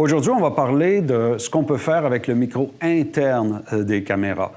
Aujourd'hui, on va parler de ce qu'on peut faire avec le micro interne des caméras.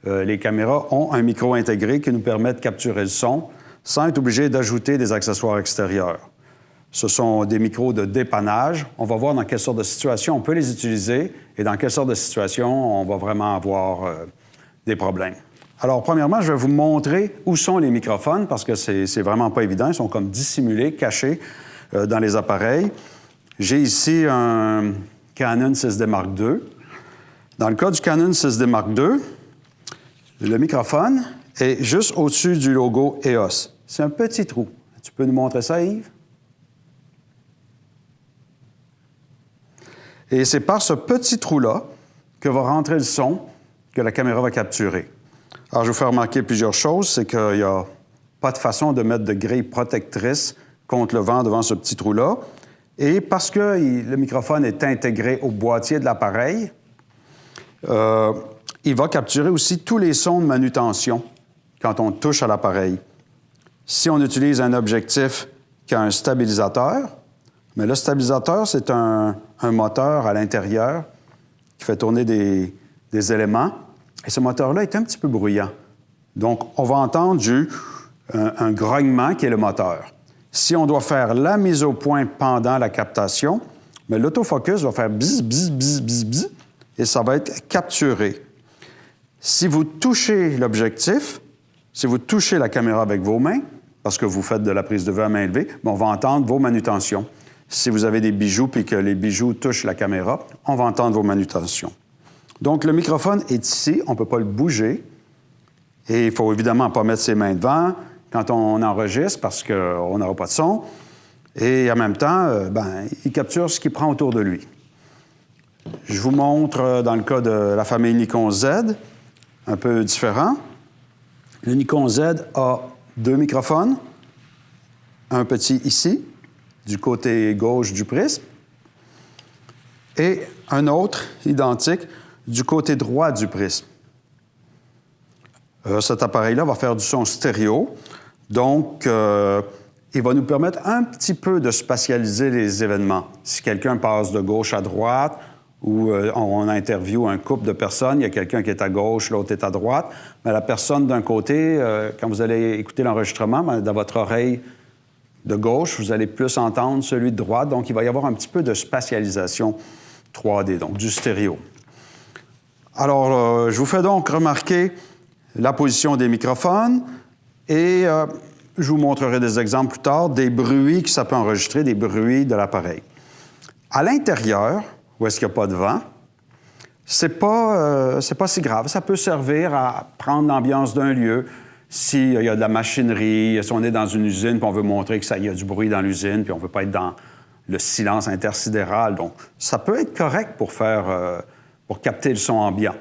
Les caméras ont un micro intégré qui nous permet de capturer le son sans être obligé d'ajouter des accessoires extérieurs. Ce sont des micros de dépannage. On va voir dans quelle sorte de situation on peut les utiliser et dans quelle sorte de situation on va vraiment avoir des problèmes. Alors, premièrement, je vais vous montrer où sont les microphones parce que c'est vraiment pas évident. Ils sont comme dissimulés, cachés dans les appareils. J'ai ici un Canon 6D Mark II. Dans le cas du Canon 6D Mark II, le microphone est juste au-dessus du logo EOS. C'est un petit trou. Tu peux nous montrer ça, Yves? Et c'est par ce petit trou-là que va rentrer le son que la caméra va capturer. Alors, je vais vous faire remarquer plusieurs choses. C'est qu'il n'y a pas de façon de mettre de grille protectrice contre le vent devant ce petit trou-là. Et parce que le microphone est intégré au boîtier de l'appareil, il va capturer aussi tous les sons de manutention quand on touche à l'appareil. Si on utilise un objectif qui a un stabilisateur, mais le stabilisateur, c'est un moteur à l'intérieur qui fait tourner des éléments. Et ce moteur-là est un petit peu bruyant. Donc, on va entendre un grognement qui est le moteur. Si on doit faire la mise au point pendant la captation, mais l'autofocus va faire bzz, bzz, bzz, bzz, bzz, et ça va être capturé. Si vous touchez l'objectif, si vous touchez la caméra avec vos mains, parce que vous faites de la prise de vue à main levée, on va entendre vos manutentions. Si vous avez des bijoux puis que les bijoux touchent la caméra, on va entendre vos manutentions. Donc, le microphone est ici, on ne peut pas le bouger. Et il ne faut évidemment pas mettre ses mains devant quand on enregistre parce qu'on n'aura pas de son. Et en même temps, il capture ce qu'il prend autour de lui. Je vous montre dans le cas de la famille Nikon Z, un peu différent. Le Nikon Z a deux microphones, un petit ici, du côté gauche du prisme, et un autre identique du côté droit du prisme. Cet appareil-là va faire du son stéréo, donc il va nous permettre un petit peu de spatialiser les événements. Si quelqu'un passe de gauche à droite ou on interviewe un couple de personnes, il y a quelqu'un qui est à gauche, l'autre est à droite, mais la personne d'un côté, quand vous allez écouter l'enregistrement, dans votre oreille de gauche, vous allez plus entendre celui de droite, donc il va y avoir un petit peu de spatialisation 3D, donc du stéréo. Alors, je vous fais donc remarquer la position des microphones et je vous montrerai des exemples plus tard, des bruits que ça peut enregistrer, des bruits de l'appareil. À l'intérieur, où est-ce qu'il n'y a pas de vent, c'est pas si grave. Ça peut servir à prendre l'ambiance d'un lieu. S'il y a de la machinerie, si on est dans une usine puis on veut montrer qu'il y a du bruit dans l'usine puis on ne veut pas être dans le silence intersidéral. Donc, ça peut être correct pour capter le son ambiant.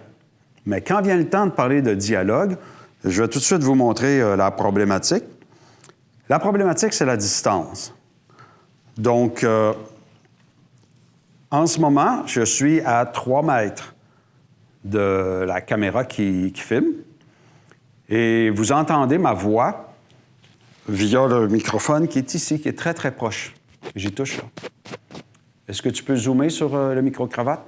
Mais quand vient le temps de parler de dialogue, je vais tout de suite vous montrer la problématique. La problématique, c'est la distance. Donc, en ce moment, je suis à 3 mètres de la caméra qui filme. Et vous entendez ma voix via le microphone qui est ici, qui est très, très proche. J'y touche là. Est-ce que tu peux zoomer sur le micro-cravate?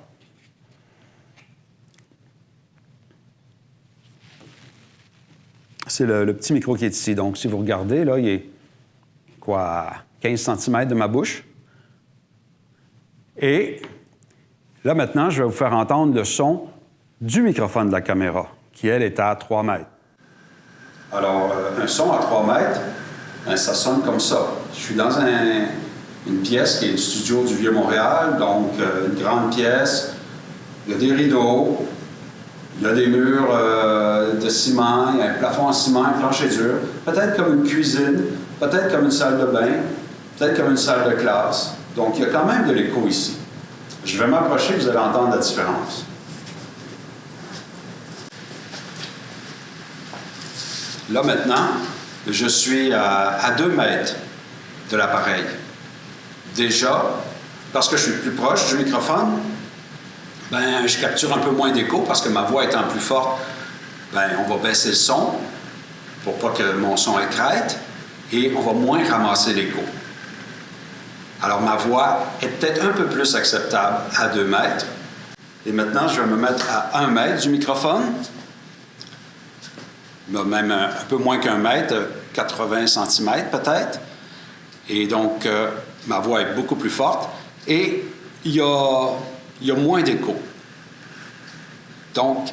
C'est le petit micro qui est ici. Donc, si vous regardez, là, il est, 15 cm de ma bouche. Et là, maintenant, je vais vous faire entendre le son du microphone de la caméra, qui, elle, est à 3 mètres. Alors, un son à 3 mètres, ça sonne comme ça. Je suis dans une pièce qui est le studio du Vieux-Montréal, donc une grande pièce. Il y a des rideaux, il y a des murs de ciment, il y a un plafond en ciment, un plancher dur, peut-être comme une cuisine, peut-être comme une salle de bain, peut-être comme une salle de classe. Donc, il y a quand même de l'écho ici. Je vais m'approcher, vous allez entendre la différence. Là, maintenant, je suis à 2 mètres de l'appareil. Déjà, parce que je suis plus proche du microphone, je capture un peu moins d'écho parce que ma voix étant plus forte, on va baisser le son pour pas que mon son écrête et on va moins ramasser l'écho. Alors, ma voix est peut-être un peu plus acceptable à 2 mètres. Et maintenant, je vais me mettre à 1 mètre du microphone. Même un peu moins qu'1 mètre, 80 cm peut-être. Et donc, ma voix est beaucoup plus forte. Et il y a moins d'écho. Donc,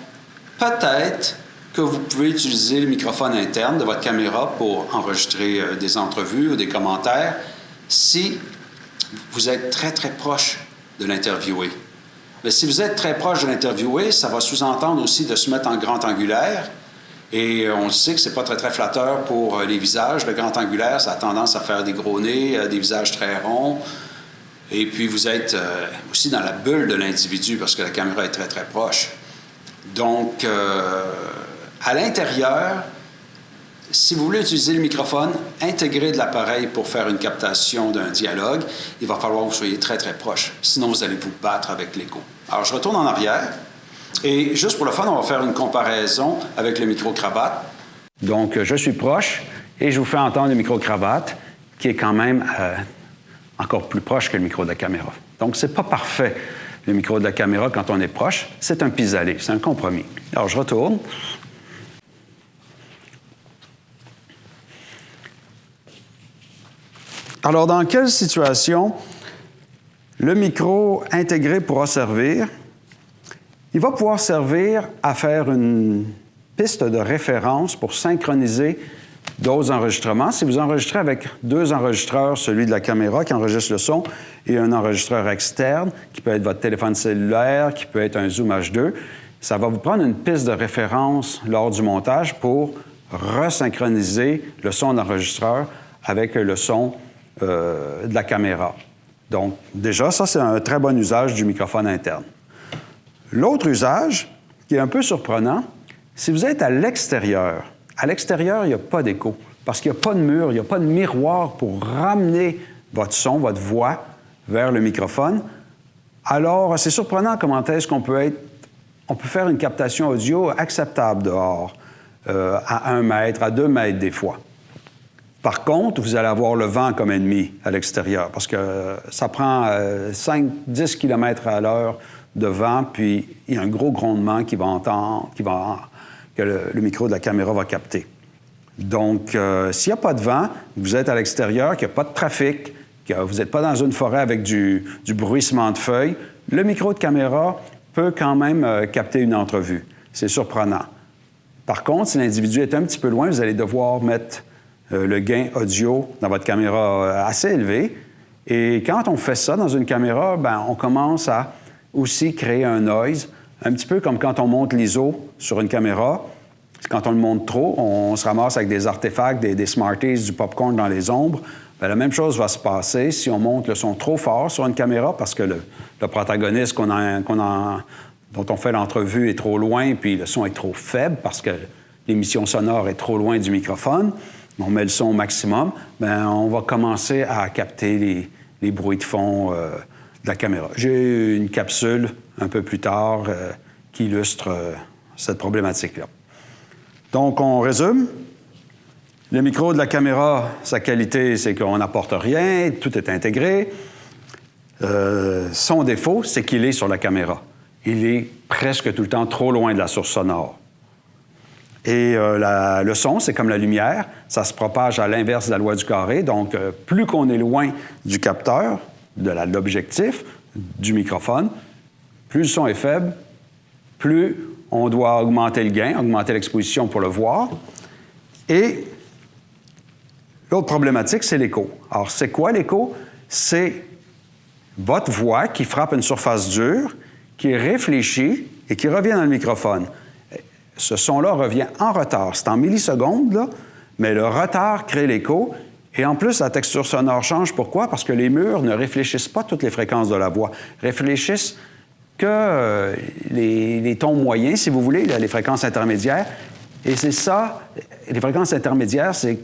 peut-être que vous pouvez utiliser le microphone interne de votre caméra pour enregistrer des entrevues ou des commentaires si vous êtes très, très proche de l'interviewé. Mais si vous êtes très proche de l'interviewé, ça va sous-entendre aussi de se mettre en grand angulaire. Et on le sait que ce n'est pas très, très flatteur pour les visages. Le grand angulaire, ça a tendance à faire des gros nez, des visages très ronds. Et puis, vous êtes aussi dans la bulle de l'individu parce que la caméra est très, très proche. Donc, à l'intérieur, si vous voulez utiliser le microphone intégré de l'appareil pour faire une captation d'un dialogue, il va falloir que vous soyez très, très proche. Sinon, vous allez vous battre avec l'écho. Alors, je retourne en arrière. Et juste pour le fun, on va faire une comparaison avec le micro-cravate. Donc, je suis proche et je vous fais entendre le micro-cravate qui est quand même encore plus proche que le micro de la caméra. Donc, c'est pas parfait, le micro de la caméra, quand on est proche. C'est un pis-aller, c'est un compromis. Alors, je retourne. Alors, dans quelle situation le micro intégré pourra servir? Il va pouvoir servir à faire une piste de référence pour synchroniser d'autres enregistrements. Si vous enregistrez avec 2 enregistreurs, celui de la caméra qui enregistre le son et un enregistreur externe, qui peut être votre téléphone cellulaire, qui peut être un Zoom H2, ça va vous prendre une piste de référence lors du montage pour resynchroniser le son de l'enregistreur avec le son de la caméra. Donc, déjà, ça, c'est un très bon usage du microphone interne. L'autre usage, qui est un peu surprenant, si vous êtes à l'extérieur, il n'y a pas d'écho, parce qu'il n'y a pas de mur, il n'y a pas de miroir pour ramener votre son, votre voix vers le microphone. Alors, c'est surprenant comment est-ce qu'on peut faire une captation audio acceptable dehors, à 1 mètre, à 2 mètres des fois. Par contre, vous allez avoir le vent comme ennemi à l'extérieur, parce que ça prend 5-10 km à l'heure de vent, puis il y a un gros grondement que le micro de la caméra va capter. Donc, s'il n'y a pas de vent, vous êtes à l'extérieur, qu'il n'y a pas de trafic, que vous n'êtes pas dans une forêt avec du bruissement de feuilles, le micro de caméra peut quand même capter une entrevue. C'est surprenant. Par contre, si l'individu est un petit peu loin, vous allez devoir mettre le gain audio dans votre caméra assez élevé. Et quand on fait ça dans une caméra, bien, on commence à aussi créer un noise, un petit peu comme quand on monte l'ISO sur une caméra. Quand on le monte trop, on se ramasse avec des artefacts, des Smarties, du popcorn dans les ombres. Bien, la même chose va se passer si on monte le son trop fort sur une caméra parce que le protagoniste dont on fait l'entrevue est trop loin, puis le son est trop faible parce que l'émission sonore est trop loin du microphone. On met le son au maximum, bien, on va commencer à capter les bruits de fond de la caméra. J'ai une capsule un peu plus tard qui illustre cette problématique-là. Donc, on résume. Le micro de la caméra, sa qualité, c'est qu'on n'apporte rien, tout est intégré. Son défaut, c'est qu'il est sur la caméra. Il est presque tout le temps trop loin de la source sonore. Et le son, c'est comme la lumière, ça se propage à l'inverse de la loi du carré. Donc, plus qu'on est loin du capteur, de l'objectif, du microphone, plus le son est faible, plus on doit augmenter le gain, augmenter l'exposition pour le voir. Et l'autre problématique, c'est l'écho. Alors, c'est quoi l'écho? C'est votre voix qui frappe une surface dure, qui est réfléchie et qui revient dans le microphone. Ce son-là revient en retard. C'est en millisecondes, là, mais le retard crée l'écho. Et en plus, la texture sonore change. Pourquoi? Parce que les murs ne réfléchissent pas toutes les fréquences de la voix. Réfléchissent que les tons moyens, si vous voulez, les fréquences intermédiaires. Et c'est ça, les fréquences intermédiaires, c'est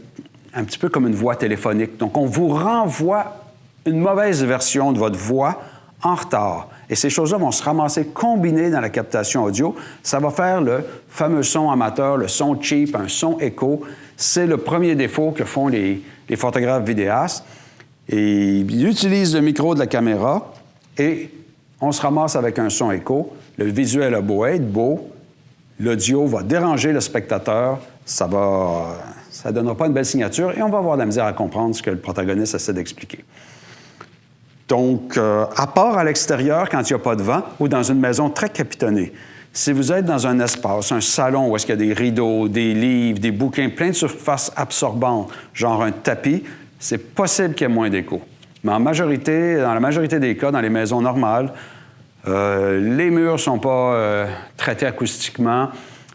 un petit peu comme une voix téléphonique. Donc, on vous renvoie une mauvaise version de votre voix en retard. Et ces choses-là vont se ramasser combinées dans la captation audio. Ça va faire le fameux son amateur, le son cheap, un son écho. C'est le premier défaut que font les photographes vidéastes. Et il utilise le micro de la caméra et on se ramasse avec un son écho. Le visuel a beau être beau, l'audio va déranger le spectateur, ça ne donnera pas une belle signature et on va avoir de la misère à comprendre ce que le protagoniste essaie d'expliquer. Donc, à part à l'extérieur, quand il n'y a pas de vent, ou dans une maison très capitonnée, si vous êtes dans un espace, un salon où est-ce qu'il y a des rideaux, des livres, des bouquins, plein de surfaces absorbantes, genre un tapis, c'est possible qu'il y ait moins d'écho. Mais dans la majorité des cas, dans les maisons normales, les murs ne sont pas traités acoustiquement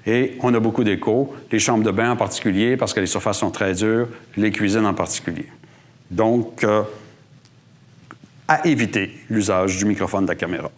et on a beaucoup d'écho. Les chambres de bain en particulier, parce que les surfaces sont très dures, les cuisines en particulier. Donc, à éviter l'usage du microphone de la caméra.